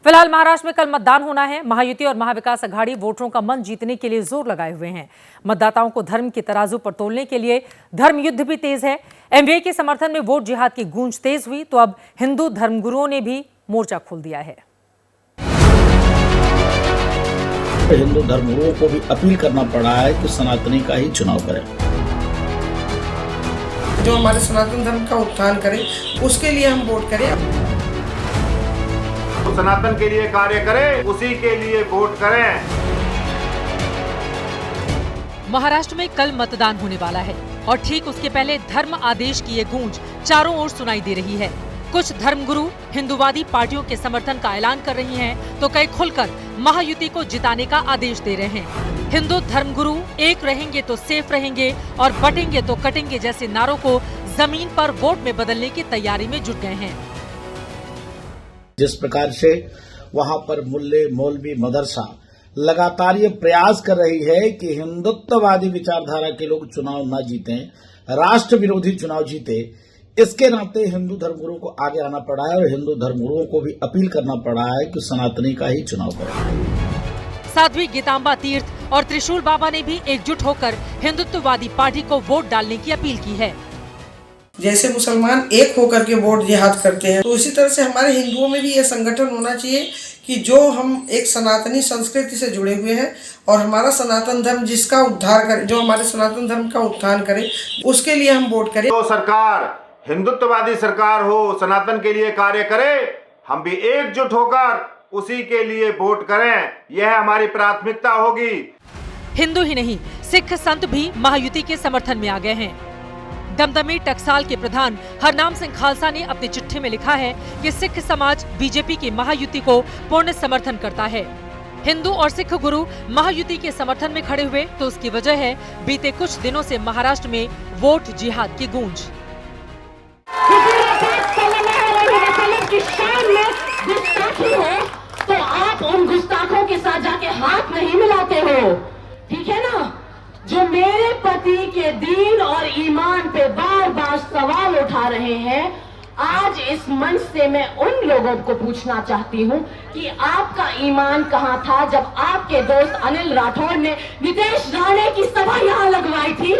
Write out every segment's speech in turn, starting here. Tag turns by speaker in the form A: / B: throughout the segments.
A: फिलहाल महाराष्ट्र में कल मतदान होना है। महायुति और महाविकास अघाड़ी वोटरों का मन जीतने के लिए जोर लगाए हुए हैं। मतदाताओं को धर्म के तराजू पर तोलने के लिए धर्म युद्ध भी तेज है। एमवीए के समर्थन में वोट जिहाद की गूंज तेज हुई तो अब हिंदू धर्मगुरुओं ने भी मोर्चा खोल दिया है।
B: हिंदू धर्मगुरुओं को भी अपील करना पड़ा है कि सनातनी का ही चुनाव करें,
C: जो हमारे सनातन धर्म का उत्थान करे, उसके लिए हम वोट करें।
D: तो सनातन के लिए कार्य करें, उसी के लिए वोट करें।
A: महाराष्ट्र में कल मतदान होने वाला है और ठीक उसके पहले धर्म आदेश की ये गूंज चारों ओर सुनाई दे रही है। कुछ धर्मगुरु हिंदूवादी पार्टियों के समर्थन का ऐलान कर रही हैं, तो कई खुलकर महायुति को जिताने का आदेश दे रहे हैं। हिंदू धर्मगुरु एक रहेंगे तो सेफ रहेंगे और बटेंगे तो कटेंगे जैसे नारों को जमीन पर वोट में बदलने की तैयारी में जुट गए हैं।
B: जिस प्रकार से वहां पर मुल्ले मौलवी मदरसा लगातार ये प्रयास कर रही है कि हिंदुत्ववादी विचारधारा के लोग चुनाव न जीतें, राष्ट्र विरोधी चुनाव जीते, इसके नाते हिंदू धर्मगुरुओं को आगे आना पड़ा है और हिंदू धर्मगुरुओं को भी अपील करना पड़ा है कि सनातनी का ही चुनाव करें।
A: साध्वी गीतांबा तीर्थ और त्रिशूल बाबा ने भी एकजुट होकर हिंदुत्ववादी पार्टी को वोट डालने की अपील की है।
C: जैसे मुसलमान एक होकर के वोट जिहाद करते हैं, तो उसी तरह से हमारे हिंदुओं में भी यह संगठन होना चाहिए कि जो हम एक सनातनी संस्कृति से जुड़े हुए हैं और हमारा सनातन धर्म जिसका उद्धार करे, जो हमारे सनातन धर्म का उत्थान करे, उसके लिए हम वोट करें।
D: तो सरकार हिंदुत्ववादी सरकार हो, सनातन के लिए कार्य करे, हम भी एकजुट होकर उसी के लिए वोट करें, यह हमारी प्राथमिकता होगी।
A: हिंदू ही नहीं, सिख संत भी महायुति के समर्थन में आ गए हैं। दमदमी टकसाल के प्रधान हरनाम सिंह खालसा ने अपनी चिट्ठी में लिखा है कि सिख समाज बीजेपी की महायुति को पूर्ण समर्थन करता है। हिंदू और सिख गुरु महायुति के समर्थन में खड़े हुए तो उसकी वजह है बीते कुछ दिनों से महाराष्ट्र में वोट जिहाद की गूंज।
E: की शान में गुस्ताखी हो तो आप उन गुस्ताखों के साथ जाके हाथ नहीं मिलाते हो, ठीक है ना? जो मेरे पति के दीन और ईमान पे बार बार सवाल उठा रहे हैं, आज इस मंच से मैं उन लोगों को पूछना चाहती हूं कि आपका ईमान कहां था जब आपके दोस्त अनिल राठौर ने नितेश राणे की सभा यहां लगवाई थी।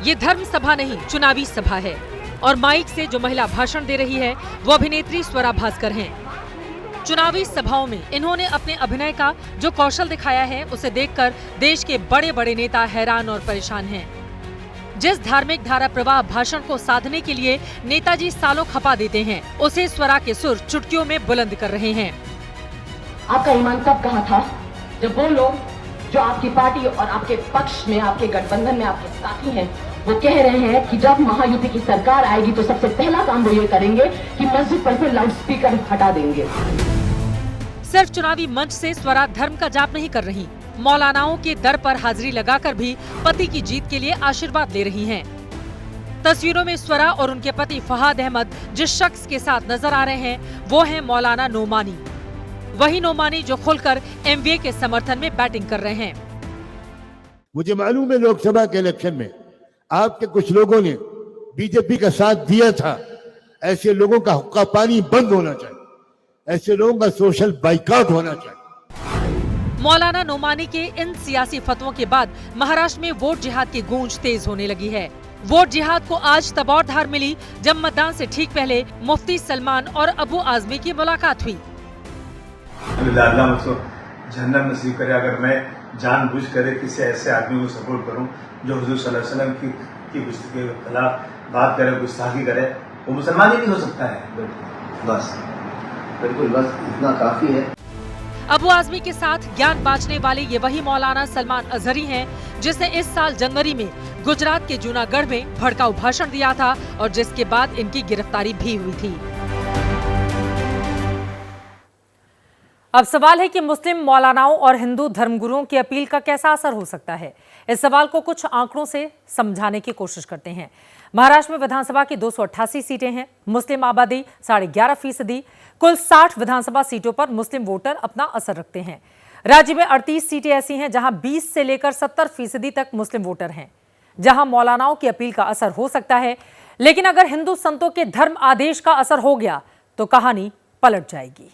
A: ये धर्म सभा नहीं, चुनावी सभा है और माइक से जो महिला भाषण दे रही है वो अभिनेत्री स्वरा भास्कर हैं। चुनावी सभाओं में इन्होंने अपने अभिनय का जो कौशल दिखाया है उसे देखकर देश के बड़े बड़े नेता हैरान और परेशान हैं। जिस धार्मिक धारा प्रवाह भाषण को साधने के लिए नेताजी सालों खपा देते हैं, उसे स्वरा के सुर चुटकियों में बुलंद कर रहे हैं।
E: आपका ईमान कब कहा था जब वो लोग जो आपकी पार्टी और आपके पक्ष में, आपके गठबंधन में आपके साथी हैं, वो कह रहे हैं कि जब महायुति की सरकार आएगी तो सबसे पहला काम वो ये करेंगे कि मस्जिद पर से लाउडस्पीकर हटा देंगे।
A: सिर्फ चुनावी मंच से स्वरा धर्म का जाप नहीं कर रही, मौलानाओं के दर पर हाजिरी लगाकर भी पति की जीत के लिए आशीर्वाद ले रही हैं। तस्वीरों में स्वरा और उनके पति फहाद अहमद जिस शख्स के साथ नजर आ रहे हैं वो है मौलाना नोमानी। वही नोमानी जो खुलकर एमवीए के समर्थन में बैटिंग कर रहे हैं।
F: मुझे मालूम है लोकसभा के इलेक्शन में आपके कुछ लोगों ने बीजेपी का साथ दिया था। ऐसे लोगों का हुक्का पानी बंद होना चाहिए, ऐसे लोगों का सोशल बाइकआउट होना चाहिए।
A: मौलाना नोमानी के इन सियासी फतवों के बाद महाराष्ट्र में वोट जिहाद की गूंज तेज होने लगी है। वोट जिहाद को आज तब और धार मिली जब मतदान से ठीक पहले मुफ्ती सलमान और अबू आजमी की मुलाकात हुई।
G: अल्लाह मुझको जन्नत नसीब करे अगर मैं जानबूझ कर किसी ऐसे आदमी को सपोर्ट करूं जो हुजूर सल्लल्लाहु अलैहि वसल्लम की गुस्ताखी के खिलाफ बात करे, गुस्ताखी करे, वो मुसलमान ही नहीं हो सकता है। बस बिल्कुल, बस इतना काफी है।
A: अबू आजमी के साथ ज्ञान बांटने वाले ये वही मौलाना सलमान अजहरी हैं जिसने इस साल जनवरी में गुजरात के जूनागढ़ में भड़काऊ भाषण दिया था और जिसके बाद इनकी गिरफ्तारी भी हुई थी। अब सवाल है कि मुस्लिम मौलानाओं और हिंदू धर्मगुरुओं की अपील का कैसा असर हो सकता है। इस सवाल को कुछ आंकड़ों से समझाने की कोशिश करते हैं। महाराष्ट्र में विधानसभा की 288 सीटें हैं। मुस्लिम आबादी 11.5%। कुल 60 विधानसभा सीटों पर मुस्लिम वोटर अपना असर रखते हैं। राज्य में 38 सीटें ऐसी हैं जहां 20 से लेकर 70% तक मुस्लिम वोटर हैं, जहां मौलानाओं की अपील का असर हो सकता है। लेकिन अगर हिंदू संतों के धर्म आदेश का असर हो गया तो कहानी पलट जाएगी।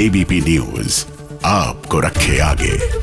H: एबीपी न्यूज आपको रखे आगे।